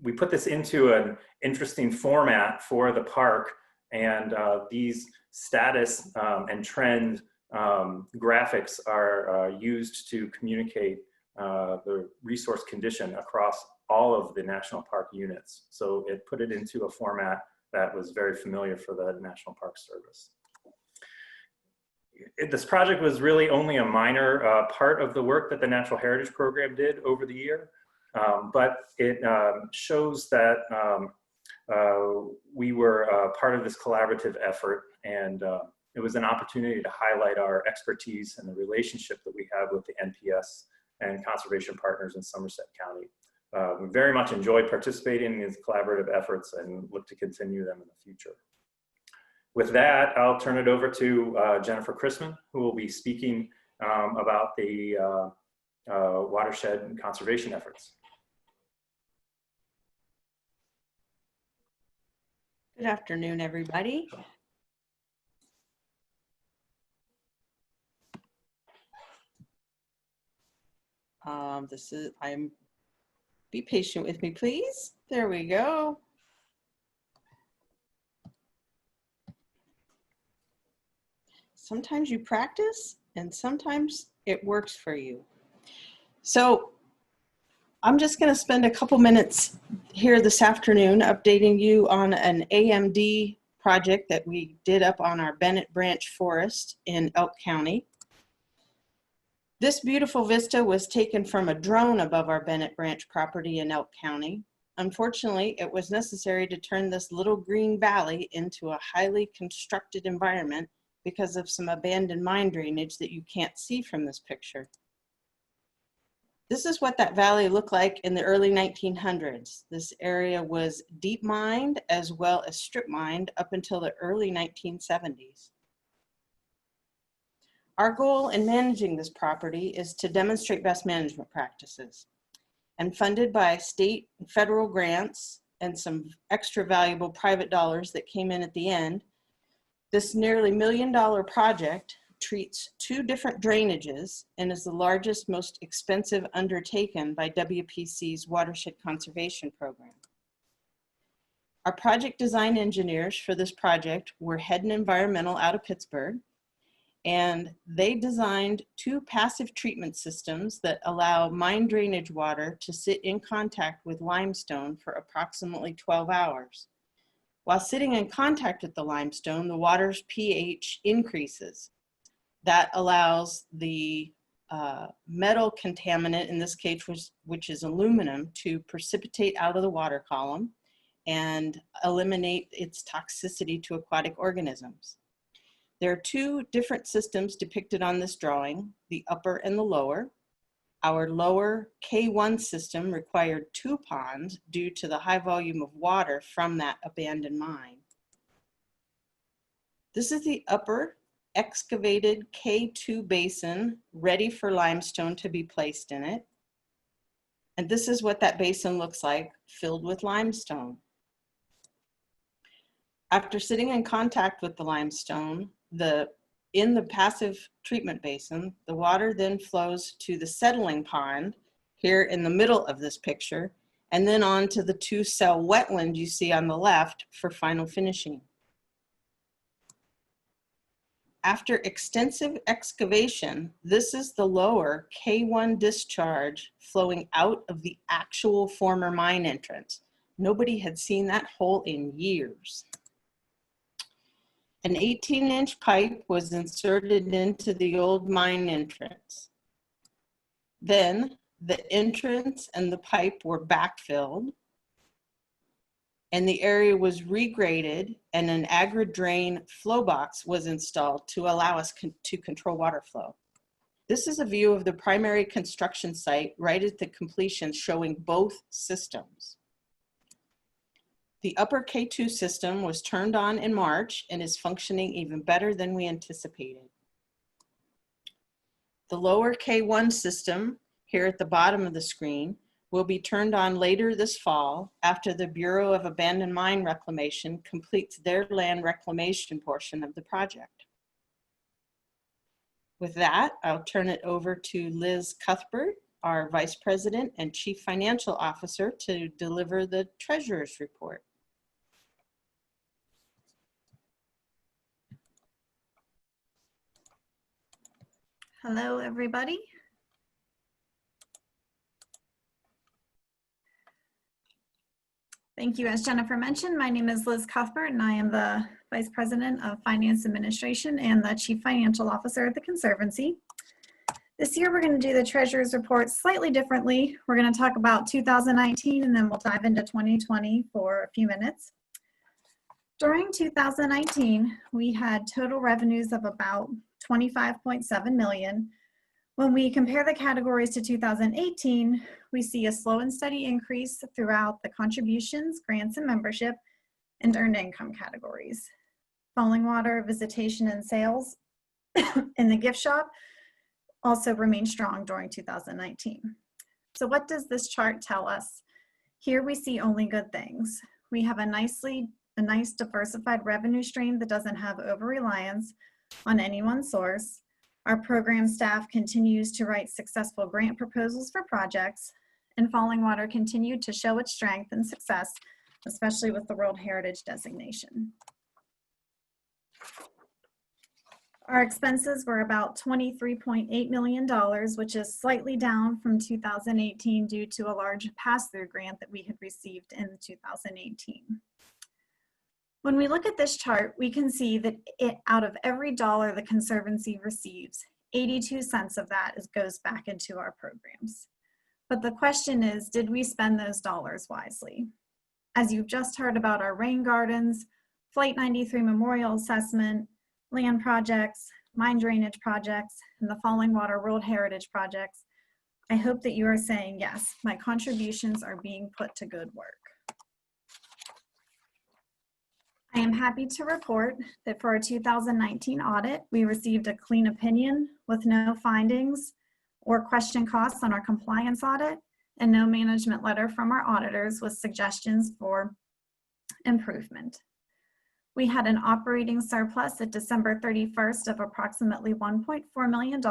We put this into an interesting format for the park, and these status and trend graphics are used to communicate the resource condition across all of the national park units. So it put it into a format that was very familiar for the National Park Service. This project was really only a minor part of the work that the Natural Heritage Program did over the year, but it shows that we were part of this collaborative effort, and it was an opportunity to highlight our expertise and the relationship that we have with the NPS and conservation partners in Somerset County. We very much enjoyed participating in these collaborative efforts and look to continue them in the future. With that, I'll turn it over to Jennifer Chrisman, who will be speaking about the watershed and conservation efforts. Good afternoon, everybody. Be patient with me, please. There we go. Sometimes you practice and sometimes it works for you. So I'm just going to spend a couple minutes here this afternoon updating you on an AMD project that we did up on our Bennett Branch Forest in Elk County. This beautiful vista was taken from a drone above our Bennett Branch property in Elk County. Unfortunately, it was necessary to turn this little green valley into a highly constructed environment because of some abandoned mine drainage that you can't see from this picture. This is what that valley looked like in the early 1900s. This area was deep mined as well as strip mined up until the early 1970s. Our goal in managing this property is to demonstrate best management practices, and funded by state and federal grants and some extra valuable private dollars that came in at the end, this nearly $1 million project treats 2 different drainages and is the largest, most expensive undertaken by WPC's Watershed Conservation Program. Our project design engineers for this project were Head and Environmental out of Pittsburgh, and they designed 2 passive treatment systems that allow mine drainage water to sit in contact with limestone for approximately 12 hours. While sitting in contact with the limestone, the water's pH increases. That allows the metal contaminant, in this case, which is aluminum, to precipitate out of the water column and eliminate its toxicity to aquatic organisms. There are 2 different systems depicted on this drawing, the upper and the lower. Our lower K1 system required 2 ponds due to the high volume of water from that abandoned mine. This is the upper excavated K2 basin ready for limestone to be placed in it. And this is what that basin looks like, filled with limestone. After sitting in contact with the limestone, in the passive treatment basin, the water then flows to the settling pond here in the middle of this picture, and then on to the 2-cell wetland you see on the left for final finishing. After extensive excavation, this is the lower K1 discharge flowing out of the actual former mine entrance. Nobody had seen that hole in years. An 18-inch pipe was inserted into the old mine entrance. Then the entrance and the pipe were backfilled, and the area was regraded, and an agri-drain flow box was installed to allow us to control water flow. This is a view of the primary construction site right at the completion, showing both systems. The upper K2 system was turned on in March and is functioning even better than we anticipated. The lower K1 system, here at the bottom of the screen, will be turned on later this fall after the Bureau of Abandoned Mine Reclamation completes their land reclamation portion of the project. With that, I'll turn it over to Liz Cuthbert, our Vice President and Chief Financial Officer, to deliver the Treasurer's Report. Hello, everybody. Thank you. As Jennifer mentioned, my name is Liz Cuthbert, and I am the Vice President of Finance Administration and the Chief Financial Officer at the Conservancy. This year, we're going to do the Treasurer's Report slightly differently. We're going to talk about 2019, and then we'll dive into 2020 for a few minutes. During 2019, we had total revenues of about $25.7 million. When we compare the categories to 2018, we see a slow and steady increase throughout the contributions, grants, and membership, and earned income categories. Fallingwater, visitation, and sales in the gift shop also remained strong during 2019. So what does this chart tell us? Here we see only good things. We have a nice diversified revenue stream that doesn't have over-reliance on any one source. Our program staff continues to write successful grant proposals for projects, and Fallingwater continued to show its strength and success, especially with the World Heritage designation. Our expenses were about $23.8 million, which is slightly down from 2018 due to a large pass-through grant that we had received in 2018. When we look at this chart, we can see that out of every dollar the Conservancy receives, 82 cents of that goes back into our programs. But the question is, did we spend those dollars wisely? As you've just heard about our rain gardens, Flight 93 Memorial Assessment, land projects, mine drainage projects, and the Fallingwater World Heritage projects, I hope that you are saying, yes, my contributions are being put to good work. I am happy to report that for our 2019 audit, we received a clean opinion with no findings or question costs on our compliance audit, and no management letter from our auditors with suggestions for improvement. We had an operating surplus at December 31st of approximately $1.4 million,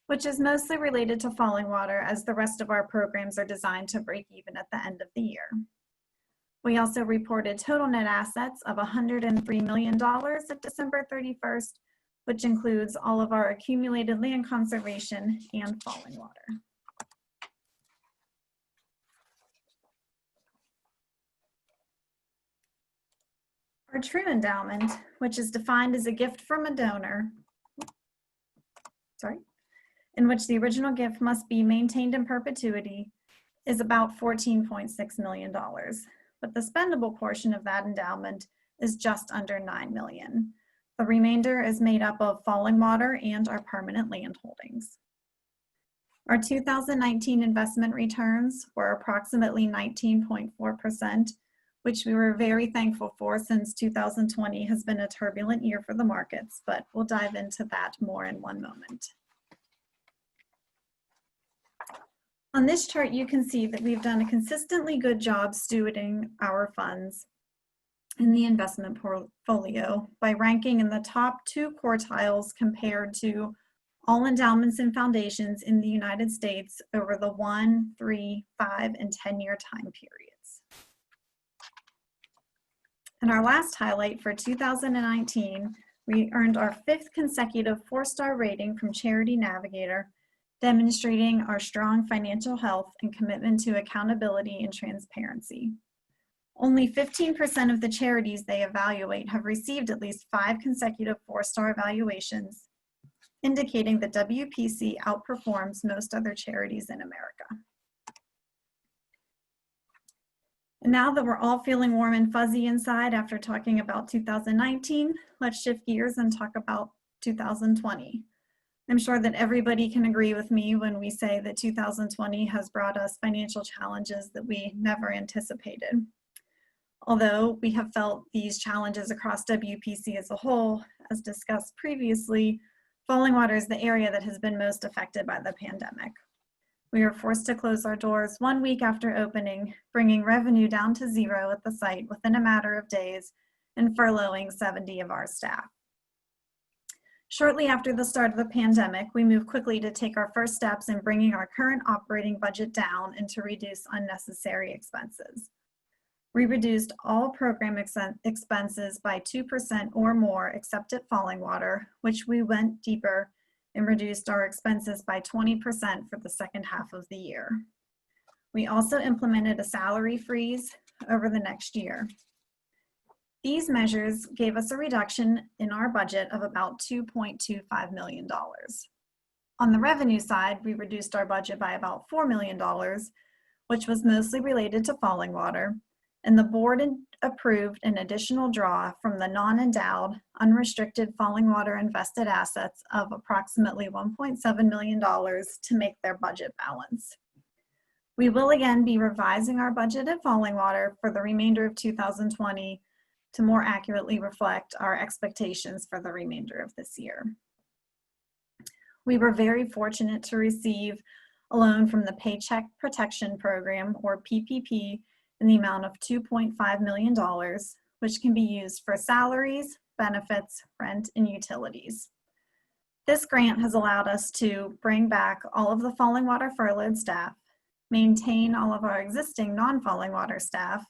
which is mostly related to Fallingwater, as the rest of our programs are designed to break even at the end of the year. We also reported total net assets of $103 million at December 31st, which includes all of our accumulated land conservation and Fallingwater. Our true endowment, which is defined as a gift from a donor, in which the original gift must be maintained in perpetuity, is about $14.6 million. But the spendable portion of that endowment is just under $9 million. The remainder is made up of Fallingwater and our permanent land holdings. Our 2019 investment returns were approximately 19.4%, which we were very thankful for, since 2020 has been a turbulent year for the markets, but we'll dive into that more in one moment. On this chart, you can see that we've done a consistently good job stewarding our funds in the investment portfolio by ranking in the top 2 quartiles compared to all endowments and foundations in the United States over the 1, 3, 5, and 10-year time periods. And our last highlight for 2019, we earned our 5th consecutive 4-star rating from Charity Navigator, demonstrating our strong financial health and commitment to accountability and transparency. Only 15% of the charities they evaluate have received at least 5 consecutive 4-star evaluations, indicating that WPC outperforms most other charities in America. And now that we're all feeling warm and fuzzy inside after talking about 2019, let's shift gears and talk about 2020. I'm sure that everybody can agree with me when we say that 2020 has brought us financial challenges that we never anticipated. Although we have felt these challenges across WPC as a whole, as discussed previously, Fallingwater is the area that has been most affected by the pandemic. We were forced to close our doors 1 week after opening, bringing revenue down to 0 at the site within a matter of days and furloughing 70 of our staff. Shortly after the start of the pandemic, we moved quickly to take our first steps in bringing our current operating budget down and to reduce unnecessary expenses. We reduced all program expenses by 2% or more except at Fallingwater, which we went deeper and reduced our expenses by 20% for the second half of the year. We also implemented a salary freeze over the next year. These measures gave us a reduction in our budget of about $2.25 million. On the revenue side, we reduced our budget by about $4 million, which was mostly related to Fallingwater, and the board approved an additional draw from the non-endowed, unrestricted Fallingwater invested assets of approximately $1.7 million to make their budget balance. We will again be revising our budget at Fallingwater for the remainder of 2020 to more accurately reflect our expectations for the remainder of this year. We were very fortunate to receive a loan from the Paycheck Protection Program, or PPP, in the amount of $2.5 million, which can be used for salaries, benefits, rent, and utilities. This grant has allowed us to bring back all of the Fallingwater furloughed staff, maintain all of our existing non-Fallingwater staff,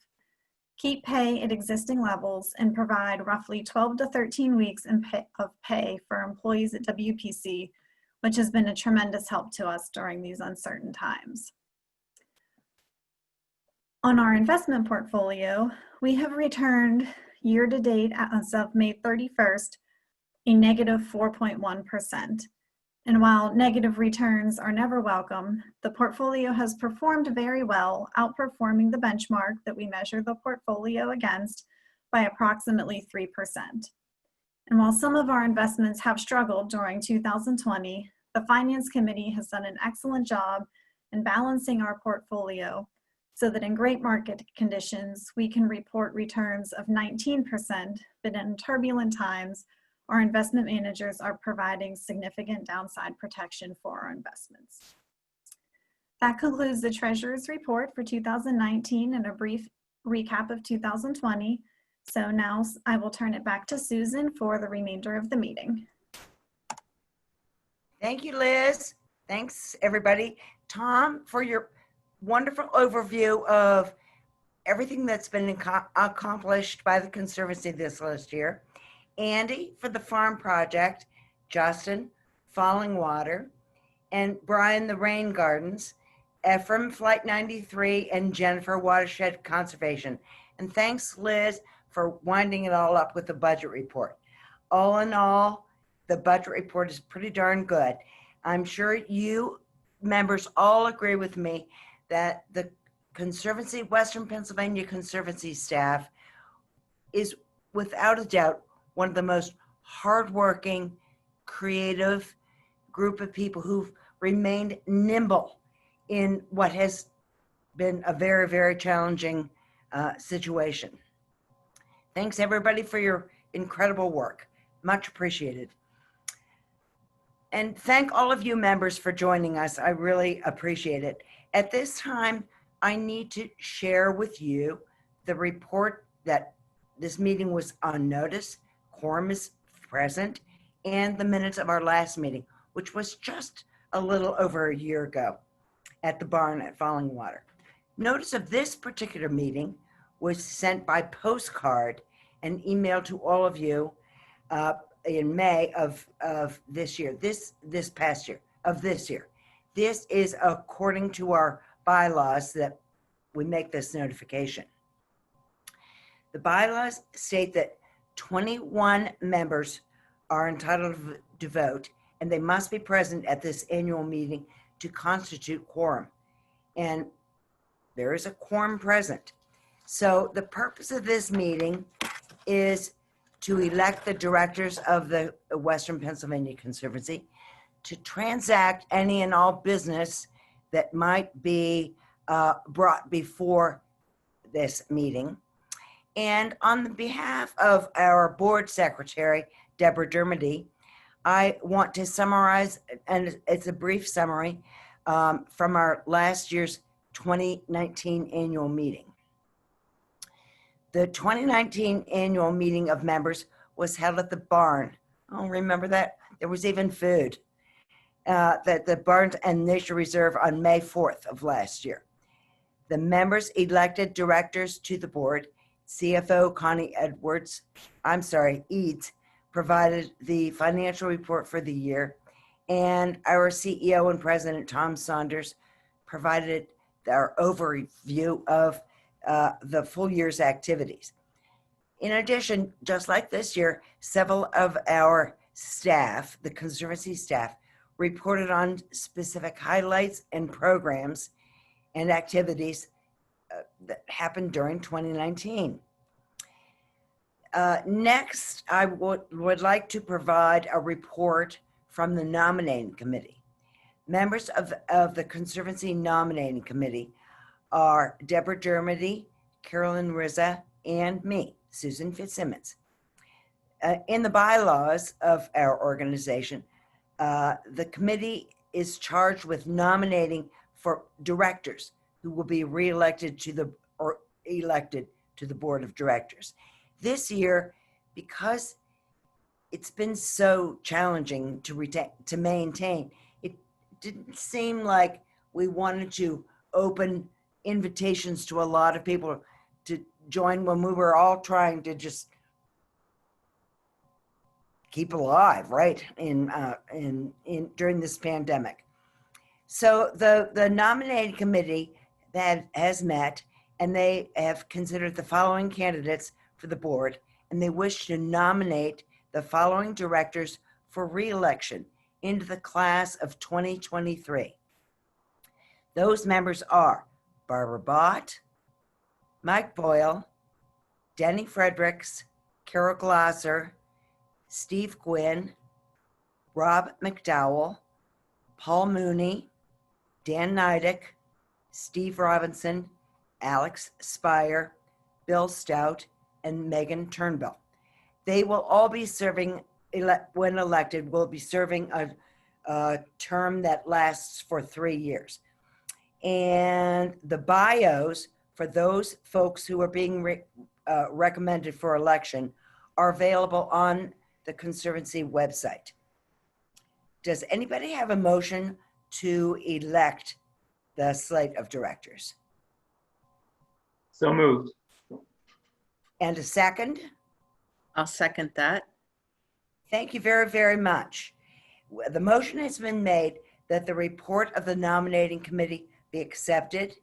keep pay at existing levels, and provide roughly 12 to 13 weeks of pay for employees at WPC, which has been a tremendous help to us during these uncertain times. On our investment portfolio, we have returned year-to-date as of May 31st, a negative 4.1%. And while negative returns are never welcome, the portfolio has performed very well, outperforming the benchmark that we measure the portfolio against by approximately 3%. And while some of our investments have struggled during 2020, the Finance Committee has done an excellent job in balancing our portfolio so that in great market conditions, we can report returns of 19%, but in turbulent times, our investment managers are providing significant downside protection for our investments. That concludes the Treasurer's report for 2019 and a brief recap of 2020. So now I will turn it back to Susan for the remainder of the meeting. Thank you, Liz. Thanks, everybody. Tom, for your wonderful overview of everything that's been accomplished by the Conservancy this last year. Andy for the Farm Project, Justin, Fallingwater, and Brian, the Rain Gardens, Ephraim, Flight 93, and Jennifer, Watershed Conservation. And thanks, Liz, for winding it all up with the budget report. All in all, the budget report is pretty darn good. I'm sure you members all agree with me that the Conservancy, Western Pennsylvania Conservancy staff is without a doubt one of the most hardworking, creative group of people who've remained nimble in what has been a very, very challenging situation. Thanks everybody for your incredible work. Much appreciated. And thank all of you members for joining us. I really appreciate it. At this time, I need to share with you the report that this meeting was on notice, quorum is present, and the minutes of our last meeting, which was just a little over a year ago at the barn at Fallingwater. Notice of this particular meeting was sent by postcard and emailed to all of you in May of this year, this past year, of this year. This is according to our bylaws that we make this notification. The bylaws state that 21 members are entitled to vote, and they must be present at this annual meeting to constitute quorum. And there is a quorum present. So the purpose of this meeting is to elect the directors of the Western Pennsylvania Conservancy, to transact any and all business that might be brought before this meeting. And on the behalf of our board secretary, Deborah Dermody, I want to summarize, and it's a brief summary from our last year's 2019 annual meeting. The 2019 annual meeting of members was held at the barn. Oh, remember that? There was even food at the Barns and Nature Reserve on May 4th of last year. The members elected directors to the board. CFO Connie Eads provided the financial report for the year, and our CEO and president, Tom Saunders, provided our overview of the full year's activities. In addition, just like this year, several of our staff, the Conservancy staff, reported on specific highlights and programs and activities that happened during 2019. Next, I would like to provide a report from the nominating committee. Members of the Conservancy nominating committee are Deborah Dermody, Carolyn Rizza, and me, Susan Fitzsimmons. In the bylaws of our organization, the committee is charged with nominating for directors who will be reelected or elected to the board of directors. This year, because it's been so challenging to maintain, it didn't seem like we wanted to open invitations to a lot of people to join when we were all trying to just keep alive, right? During this pandemic. So the nominating committee that has met, and they have considered the following candidates for the board, and they wish to nominate the following directors for re-election into the class of 2023. Those members are Barbara Bott, Mike Boyle, Denny Fredericks, Carol Glasser, Steve Gwynn, Rob McDowell, Paul Mooney, Dan Neidick, Steve Robinson, Alex Spire, Bill Stout, and Megan Turnbull. They will all be serving, when elected, will be serving a term that lasts for 3 years. And the bios for those folks who are being recommended for election are available on the Conservancy website. Does anybody have a motion to elect the slate of directors? So moved. And a second? I'll second that. Thank you very, very much. The motion has been made that the report of the nominating committee be accepted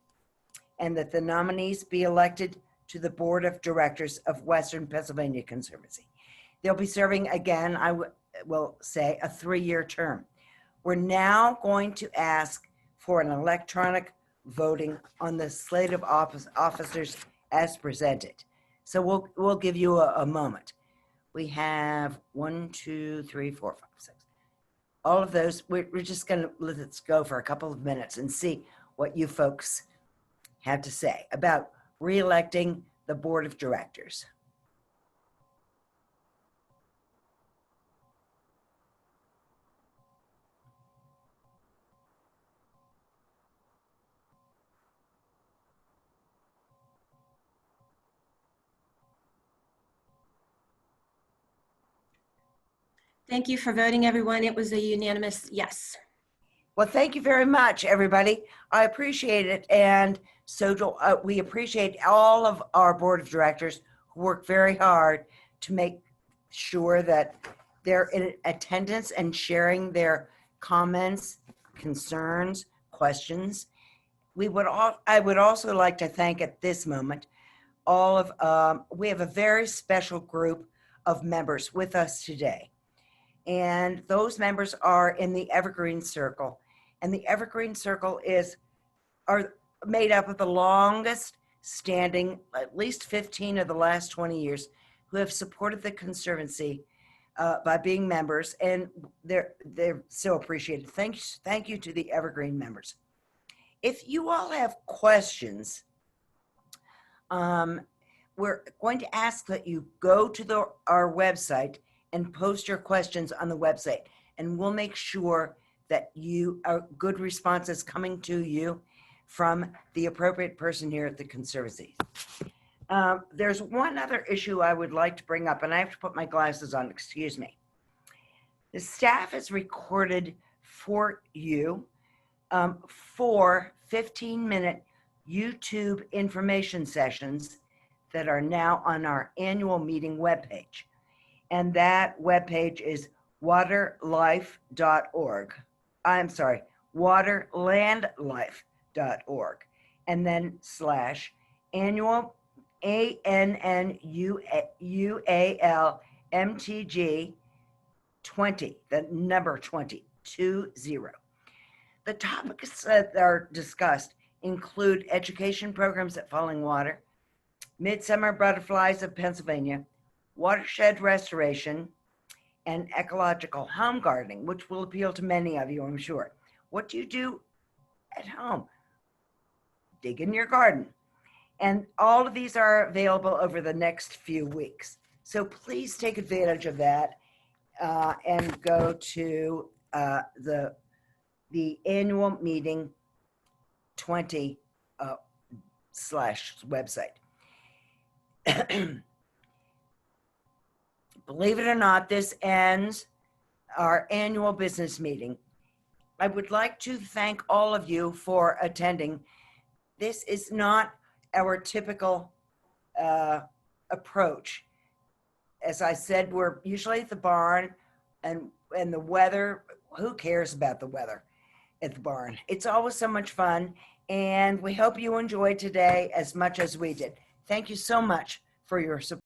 and that the nominees be elected to the board of directors of Western Pennsylvania Conservancy. They'll be serving again, I will say, a 3-year term. We're now going to ask for an electronic voting on the slate of officers as presented. So we'll give you a moment. We have 1, 2, 3, 4, 5, 6. All of those, we're just gonna let it go for a couple of minutes and see what you folks have to say about re-electing the board of directors. Thank you for voting, everyone. It was a unanimous yes. Well, thank you very much, everybody. I appreciate it. And so do, we appreciate all of our board of directors who work very hard to make sure that they're in attendance and sharing their comments, concerns, questions. I would also like to thank at this moment we have a very special group of members with us today. And those members are in the Evergreen Circle. And the Evergreen Circle are made up of the longest standing, at least 15 of the last 20 years, who have supported the Conservancy by being members, and they're so appreciated. Thank you to the Evergreen members. If you all have questions, we're going to ask that you go to our website and post your questions on the website, and we'll make sure that good responses coming to you from the appropriate person here at the Conservancy. There's one other issue I would like to bring up, and I have to put my glasses on, excuse me. The staff has recorded for you 4 15-minute YouTube information sessions that are now on our annual meeting webpage. And that webpage is waterlandlife.org. I'm sorry, waterlandlife.org. And then / ANNUALMTG 20, the number 20. The topics that are discussed include education programs at Fallingwater, midsummer butterflies of Pennsylvania, watershed restoration, and ecological home gardening, which will appeal to many of you, I'm sure. What do you do at home? Dig in your garden. And all of these are available over the next few weeks. So please take advantage of that and go to the annual meeting 20 / website. Believe it or not, this ends our annual business meeting. I would like to thank all of you for attending. This is not our typical approach. As I said, we're usually at the barn, and the weather, who cares about the weather at the barn? It's always so much fun, and we hope you enjoyed today as much as we did. Thank you so much for your support.